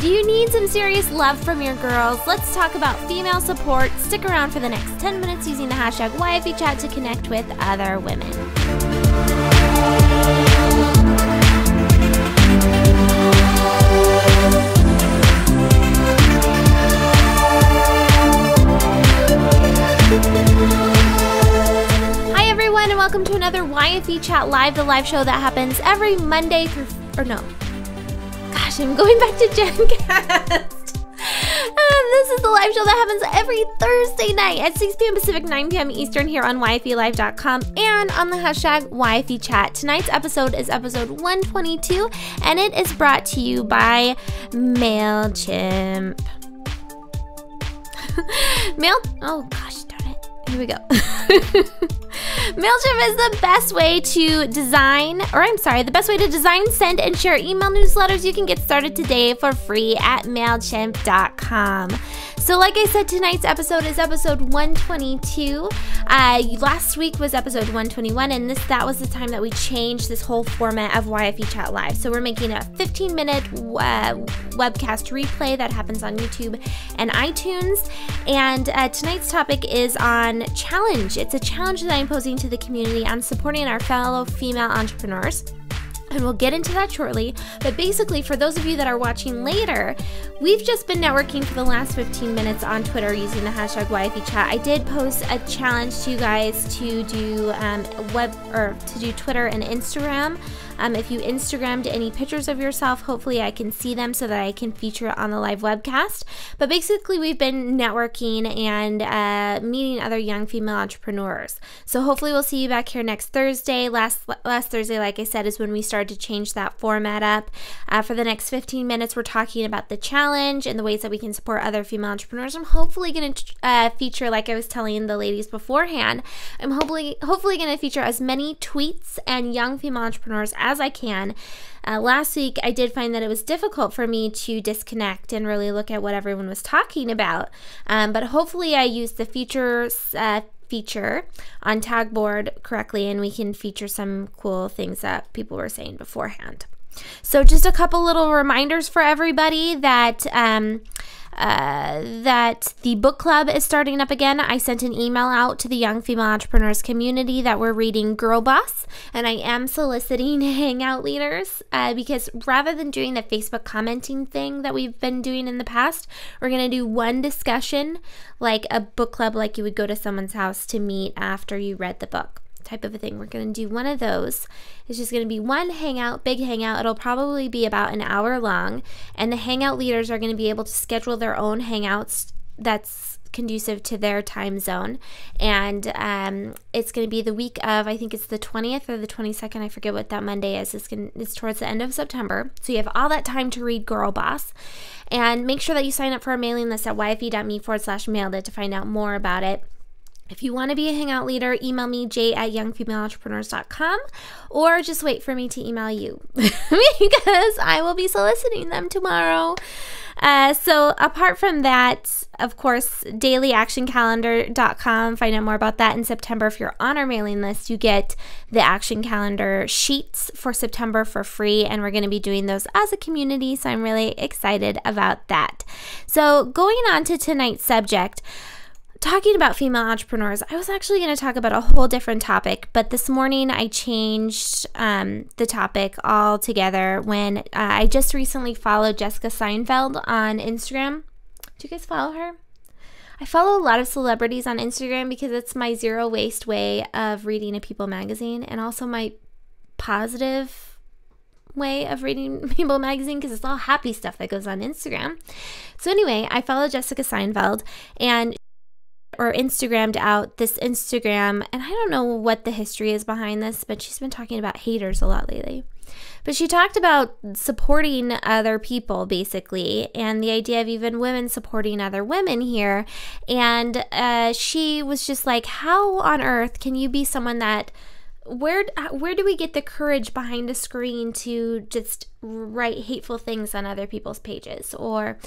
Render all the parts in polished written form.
Do you need some serious love from your girls? Let's talk about female support. Stick around for the next 10 minutes using the hashtag YFEChat to connect with other women. Hi everyone, and welcome to another YFEChat Live, the live show that happens every Monday through, Gosh, I'm going back to GenCast. This is the live show that happens every Thursday night at 6 p.m. Pacific, 9 p.m. Eastern here on YFELive.com and on the hashtag YFEChat. Tonight's episode is episode 122, and it is brought to you by MailChimp. Oh gosh, darn it. Here we go. MailChimp is the best way to design, send, and share email newsletters. You can get started today for free at MailChimp.com. So like I said, tonight's episode is episode 122. Last week was episode 121, and that was the time that we changed this whole format of YFEChat Live. So we're making a 15-minute webcast replay that happens on YouTube and iTunes. And tonight's topic is on challenge. It's a challenge that I'm posing to the community on supporting our fellow female entrepreneurs. And we'll get into that shortly. But basically, for those of you that are watching later, we've just been networking for the last 15 minutes on Twitter using the hashtag YFEChat. I did post a challenge to you guys to do Twitter and Instagram. If you Instagrammed any pictures of yourself, hopefully I can see them so that I can feature it on the live webcast. But basically, we've been networking and meeting other young female entrepreneurs. So hopefully we'll see you back here next Thursday. Last Thursday, like I said, is when we started to change that format up. For the next 15 minutes, we're talking about the challenge and the ways that we can support other female entrepreneurs. I'm hopefully going to feature, like I was telling the ladies beforehand, I'm hopefully going to feature as many tweets and young female entrepreneurs as I can. Last week, I did find that it was difficult for me to disconnect and really look at what everyone was talking about. But hopefully I used the feature on Tagboard correctly, and we can feature some cool things that people were saying beforehand. So just a couple little reminders for everybody that the book club is starting up again. I sent an email out to the young female entrepreneurs community that we're reading Girl Boss, and I am soliciting hangout leaders because rather than doing the Facebook commenting thing that we've been doing in the past, we're going to do one discussion, like a book club, like you would go to someone's house to meet after you read the book type of a thing. We're going to do one of those. It's just going to be one hangout, big hangout. It'll probably be about an hour long, and the hangout leaders are going to be able to schedule their own hangouts that's conducive to their time zone. And it's going to be the week of, I think it's the 20th or the 22nd. I forget what that Monday is. It's towards the end of September. So you have all that time to read Girl Boss. And make sure that you sign up for our mailing list at yfe.me/mailed to find out more about it. If you want to be a hangout leader, email me, j@youngfemaleentrepreneurs.com, or just wait for me to email you because I will be soliciting them tomorrow. So apart from that, of course, dailyactioncalendar.com. Find out more about that in September. If you're on our mailing list, you get the action calendar sheets for September for free, and we're going to be doing those as a community, so I'm really excited about that. So going on to tonight's subject, talking about female entrepreneurs, I was actually going to talk about a whole different topic, but this morning I changed the topic altogether when I just recently followed Jessica Seinfeld on Instagram. Do you guys follow her? I follow a lot of celebrities on Instagram because it's my zero waste way of reading a People magazine, and also my positive way of reading People magazine because it's all happy stuff that goes on Instagram. So anyway, I follow Jessica Seinfeld and Instagrammed out this Instagram, and I don't know what the history is behind this, but she's been talking about haters a lot lately. But she talked about supporting other people, basically, and the idea of even women supporting other women here. And she was just like, how on earth can you be someone that, where do we get the courage behind a screen to just write hateful things on other people's pages, or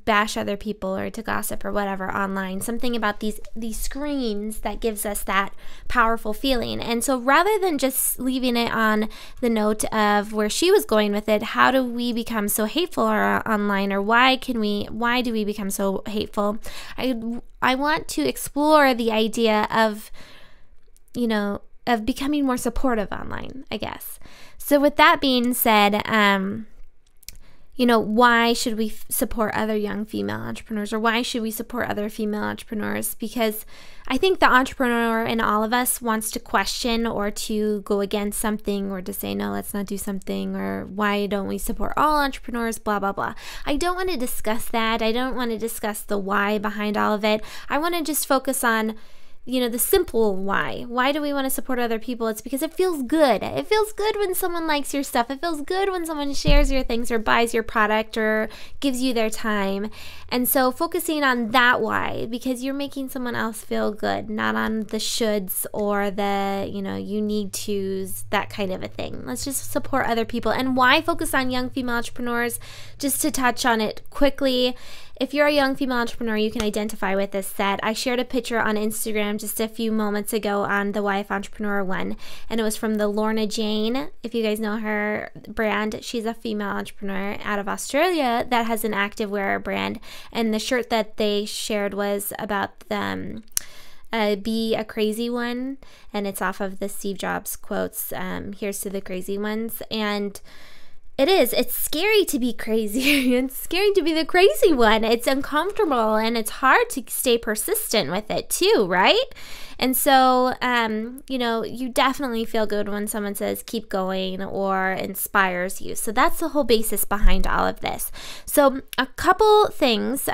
bash other people or to gossip or whatever online. Something about these screens that gives us that powerful feeling. And so rather than just leaving it on the note of where she was going with it, how do we become so hateful online, or why do we become so hateful? I want to explore the idea of becoming more supportive online, I guess. So with that being said, why should we support other young female entrepreneurs, or why should we support other female entrepreneurs? Because I think the entrepreneur in all of us wants to question or to go against something, or to say, no, let's not do something, or why don't we support all entrepreneurs, blah, blah, blah. I don't want to discuss that. I don't want to discuss the why behind all of it. I want to just focus on the simple why. Why do we want to support other people? It's because it feels good. It feels good when someone likes your stuff. It feels good when someone shares your things or buys your product or gives you their time. And so focusing on that why, because you're making someone else feel good, not on the shoulds or the, you need tos, that kind of a thing. Let's just support other people. And why focus on young female entrepreneurs? Just to touch on it quickly. If you're a young female entrepreneur, you can identify with this set. I shared a picture on Instagram just a few moments ago on the Wife Entrepreneur one, and it was from the Lorna Jane. If you guys know her brand, she's a female entrepreneur out of Australia that has an activewear brand, and the shirt that they shared was about them. Be a crazy one, and it's off of the Steve Jobs quotes, here's to the crazy ones. And it's scary to be crazy. It's scary to be the crazy one. It's uncomfortable, and it's hard to stay persistent with it too, right? And so, you definitely feel good when someone says keep going or inspires you. So that's the whole basis behind all of this. So a couple things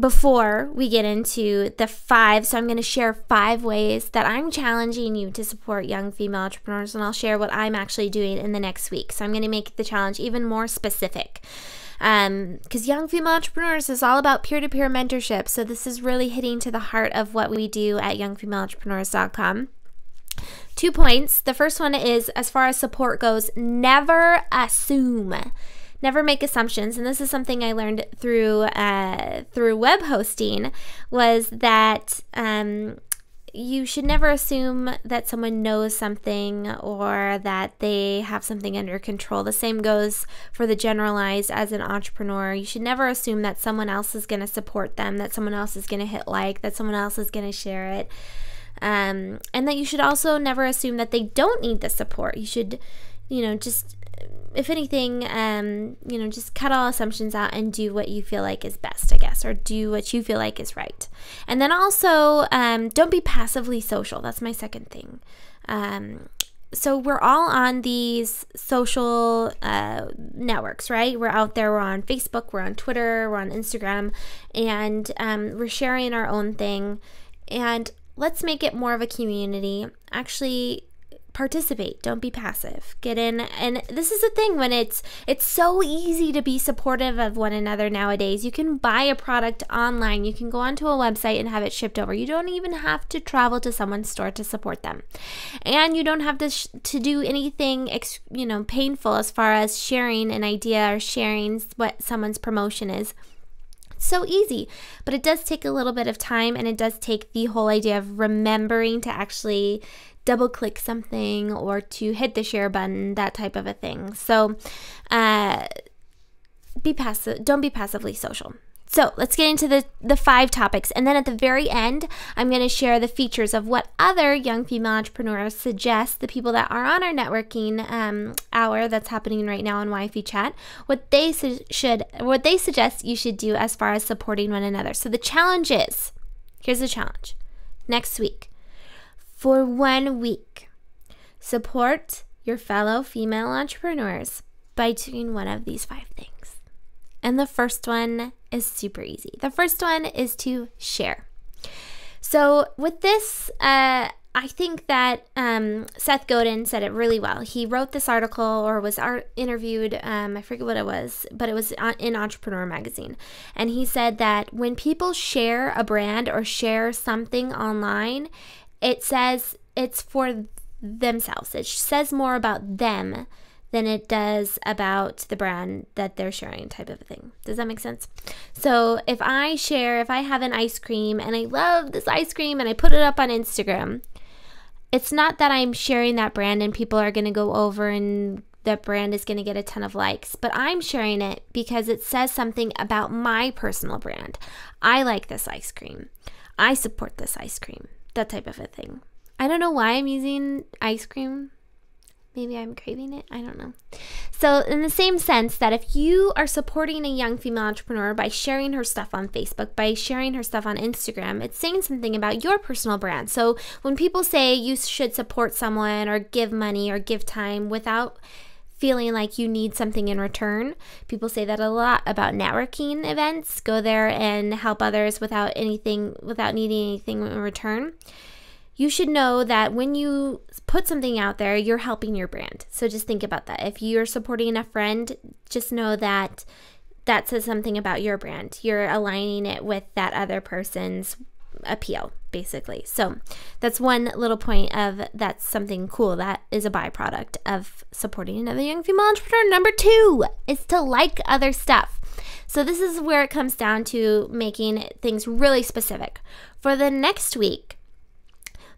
before we get into the 5. So I'm going to share 5 ways that I'm challenging you to support young female entrepreneurs, and I'll share what I'm actually doing in the next week. So I'm going to make the challenge even more specific, because young female entrepreneurs is all about peer-to-peer mentorship. So this is really hitting to the heart of what we do at youngfemaleentrepreneurs.com. 2 points. The first one is, as far as support goes, never assume. Never make assumptions. And this is something I learned through web hosting, was that you should never assume that someone knows something or that they have something under control. The same goes for the generalized as an entrepreneur. You should never assume that someone else is going to support them, that someone else is going to hit like, that someone else is going to share it. And that you should also never assume that they don't need the support. You should, just, if anything, just cut all assumptions out and do what you feel like is best, I guess, or do what you feel like is right. And then also, don't be passively social. That's my second thing. So we're all on these social networks, right? We're out there. We're on Facebook. We're on Twitter. We're on Instagram. And we're sharing our own thing. And let's make it more of a community. Actually participate. Don't be passive. Get in. And this is the thing, when it's so easy to be supportive of one another nowadays. You can buy a product online. You can go onto a website and have it shipped over. You don't even have to travel to someone's store to support them. And you don't have to do anything painful as far as sharing an idea or sharing what someone's promotion is. So easy, but it does take a little bit of time, and it does take the whole idea of remembering to actually double click something or to hit the share button, that type of a thing. So be passive. Don't be passively social. So let's get into the 5 topics. And then at the very end, I'm going to share the features of what other young female entrepreneurs suggest, the people that are on our networking hour that's happening right now on Wifey Chat, what they suggest you should do as far as supporting one another. So the challenge is, here's the challenge. Next week, for 1 week, support your fellow female entrepreneurs by doing one of these 5 things. And the first one is super easy. The first one is to share. So with this, I think that Seth Godin said it really well. He wrote this article, or was interviewed, I forget what it was, but it was in Entrepreneur Magazine. And he said that when people share a brand or share something online, it says it's for themselves. It says more about them than it does about the brand that they're sharing, type of a thing. Does that make sense? So if I have an ice cream and I love this ice cream and I put it up on Instagram, it's not that I'm sharing that brand and people are going to go over and that brand is going to get a ton of likes, but I'm sharing it because it says something about my personal brand. I like this ice cream. I support this ice cream. That type of a thing. I don't know why I'm using ice cream. Maybe I'm craving it. I don't know. So in the same sense that if you are supporting a young female entrepreneur by sharing her stuff on Facebook, by sharing her stuff on Instagram, it's saying something about your personal brand. So when people say you should support someone or give money or give time without feeling like you need something in return, people say that a lot about networking events. Go there and help others without needing anything in return. You should know that when you put something out there, you're helping your brand. So just think about that. If you're supporting a friend, just know that that says something about your brand. You're aligning it with that other person's appeal, basically. So that's one little point of that's something cool that is a byproduct of supporting another young female entrepreneur. Number 2 is to like other stuff. So this is where it comes down to making things really specific. For the next week,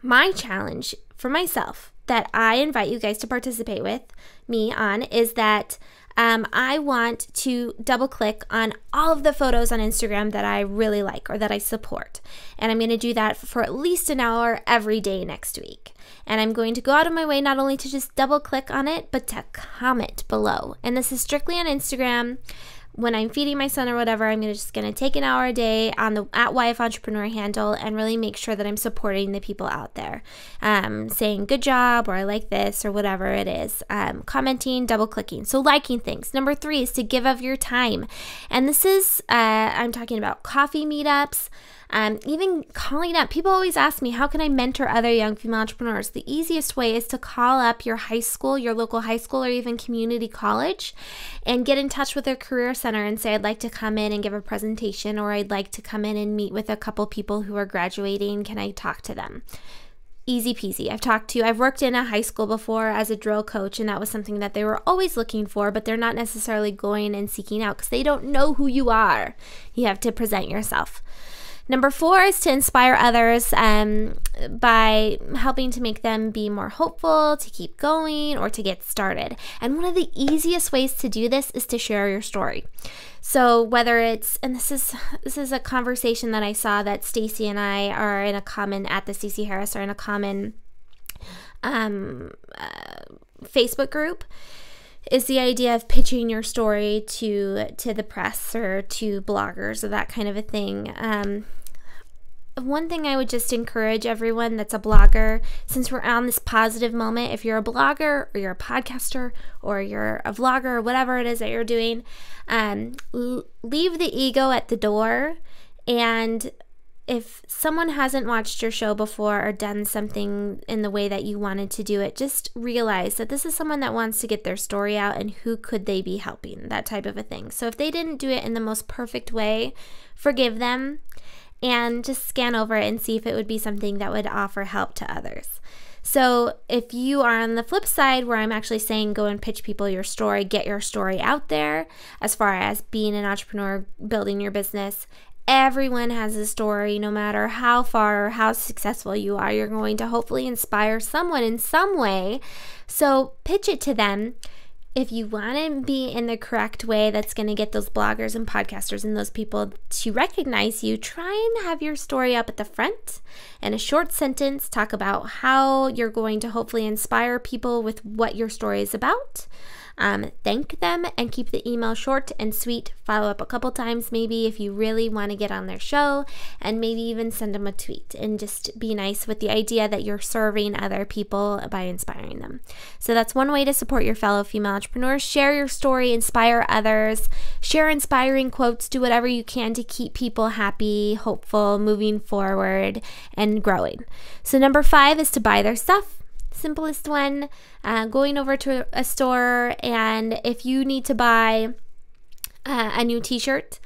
my challenge for myself that I invite you guys to participate with me on is that I want to double click on all of the photos on Instagram that I really like or that I support. And I'm going to do that for at least an hour every day next week. And I'm going to go out of my way not only to just double click on it, but to comment below. And this is strictly on Instagram. When I'm feeding my son or whatever, I'm just going to take an hour a day on the @YF Entrepreneur handle and really make sure that I'm supporting the people out there. Saying good job or I like this or whatever it is. Commenting, double clicking. So liking things. Number 3 is to give of your time. And this is, I'm talking about coffee meetups. Even calling up. People always ask me, how can I mentor other young female entrepreneurs? The easiest way is to call up your high school, your local high school, or even community college and get in touch with their career center and say, I'd like to come in and give a presentation, or I'd like to come in and meet with a couple people who are graduating. Can I talk to them? Easy peasy. I've worked in a high school before as a drill coach, and that was something that they were always looking for, but they're not necessarily going and seeking out because they don't know who you are. You have to present yourself. Number 4 is to inspire others by helping to make them be more hopeful, to keep going, or to get started. And one of the easiest ways to do this is to share your story. So whether it's, and this is a conversation that I saw that Stacey and I are in a common, at the Stacey Harris are in a common Facebook group, is the idea of pitching your story to the press or to bloggers or that kind of a thing. One thing I would just encourage everyone that's a blogger, since we're on this positive moment, if you're a blogger or you're a podcaster or you're a vlogger or whatever it is that you're doing, leave the ego at the door. And if someone hasn't watched your show before or done something in the way that you wanted to do it, just realize that this is someone that wants to get their story out and who could they be helping, that type of a thing. So if they didn't do it in the most perfect way, forgive them and just scan over it and see if it would be something that would offer help to others. So if you are on the flip side where I'm actually saying go and pitch people your story, get your story out there as far as being an entrepreneur, building your business, everyone has a story. No matter how far or how successful you are, you're going to hopefully inspire someone in some way. So pitch it to them. If you want to be in the correct way that's going to get those bloggers and podcasters and those people to recognize you, try and have your story up at the front in a short sentence. Talk about how you're going to hopefully inspire people with what your story is about. Thank them and keep the email short and sweet. Follow up a couple times maybe if you really want to get on their show, and maybe even send them a tweet and just be nice with the idea that you're serving other people by inspiring them. So that's one way to support your fellow female entrepreneurs. Share your story, inspire others, share inspiring quotes, do whatever you can to keep people happy, hopeful, moving forward, and growing. So number 5 is to buy their stuff. Simplest one, going over to a store, and if you need to buy a new t-shirt,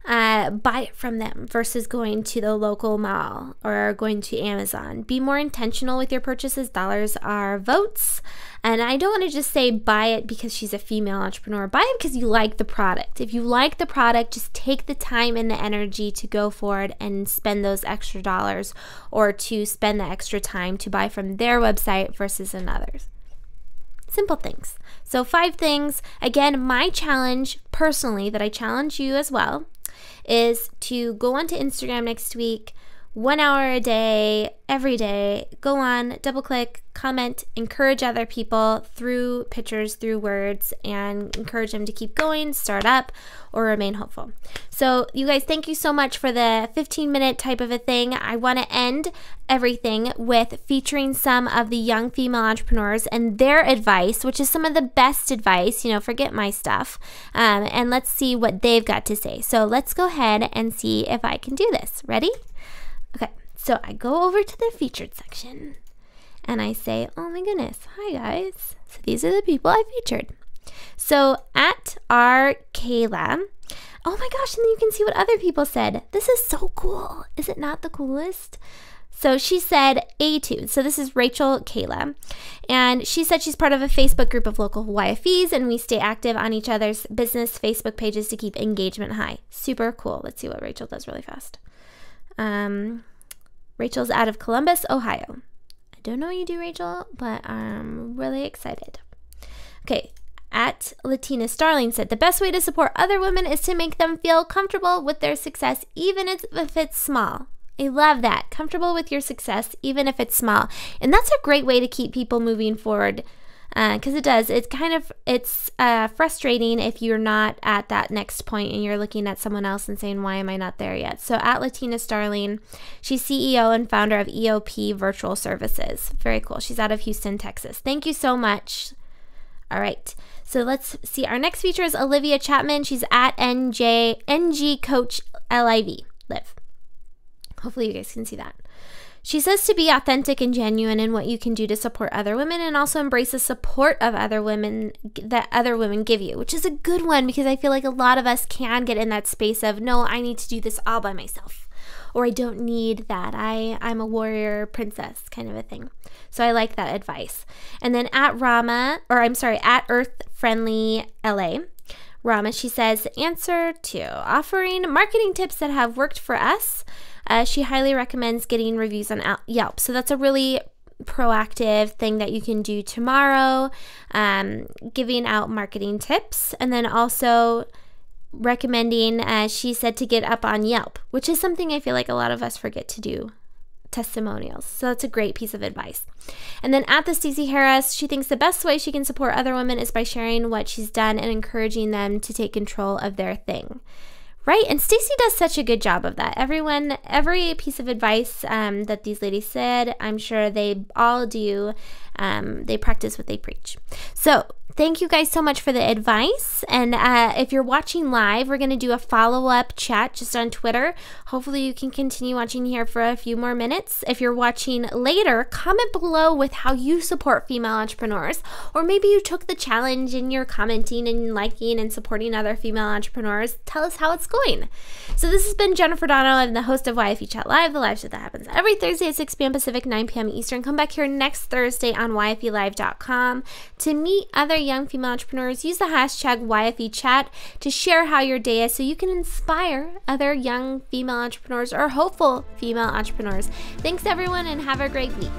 buy it from them versus going to the local mall or going to Amazon. Be more intentional with your purchases. Dollars are votes. And I don't want to just say buy it because she's a female entrepreneur. Buy it because you like the product. If you like the product, just take the time and the energy to go forward and spend those extra dollars, or to spend the extra time to buy from their website versus another's. Simple things. So 5 things. Again, my challenge personally, that I challenge you as well, is to go onto Instagram next week, 1 hour a day, every day. Go on, double click, comment, encourage other people through pictures, through words, and encourage them to keep going, start up, or remain hopeful. So you guys, thank you so much for the 15-minute type of a thing. I want to end everything with featuring some of the young female entrepreneurs and their advice, which is some of the best advice, forget my stuff, and let's see what they've got to say. So let's go ahead and see if I can do this. Ready? Okay, so I go over to the featured section and I say, oh my goodness, hi guys. So these are the people I featured. So at our Kayla, oh my gosh, and then you can see what other people said. This is so cool. Is it not the coolest? So she said A2. So this is Rachel Kayla. And she said she's part of a Facebook group of local YFEs, and we stay active on each other's business Facebook pages to keep engagement high. Super cool. Let's see what Rachel does really fast. Rachel's out of Columbus, Ohio. I don't know what you do, Rachel, but I'm really excited. Okay, at Latina Starling said, the best way to support other women is to make them feel comfortable with their success, even if it's small. I love that. Comfortable with your success, even if it's small. And that's a great way to keep people moving forward. Because it does. It's frustrating if you're not at that next point and you're looking at someone else and saying, why am I not there yet? So at Latina Starling, she's CEO and founder of EOP Virtual Services. Very cool. She's out of Houston, Texas. Thank you so much. All right. So let's see. Our next feature is Olivia Chapman. She's at NG Coach Live. Hopefully you guys can see that. She says to be authentic and genuine in what you can do to support other women, and also embrace the support of other women that other women give you, which is a good one, because I feel like a lot of us can get in that space of, no, I need to do this all by myself, or I don't need that. I'm a warrior princess kind of a thing. So I like that advice. And then at at Earth Friendly LA, Rama, she says, answer 2, offering marketing tips that have worked for us. She highly recommends getting reviews on Yelp. So that's a really proactive thing that you can do tomorrow, giving out marketing tips, and then also recommending, she said, to get up on Yelp, which is something I feel like a lot of us forget to do, testimonials. So that's a great piece of advice. And then at the Stacey Harris, she thinks the best way she can support other women is by sharing what she's done and encouraging them to take control of their thing. Right? And Stacey does such a good job of that. Every piece of advice that these ladies said, I'm sure they all do. They practice what they preach. So thank you guys so much for the advice. And if you're watching live, we're going to do a follow-up chat just on Twitter. Hopefully you can continue watching here for a few more minutes. If you're watching later, comment below with how you support female entrepreneurs. Or maybe you took the challenge and you're commenting and liking and supporting other female entrepreneurs. Tell us how it's going. So this has been Jennifer Donogh. I'm the host of YFE Chat Live, the live show that happens every Thursday at 6 p.m. Pacific, 9 p.m. Eastern. Come back here next Thursday on YFElive.com to meet other young female entrepreneurs. Use the hashtag YFEChat to share how your day is so you can inspire other young female entrepreneurs or hopeful female entrepreneurs. Thanks everyone, and have a great week.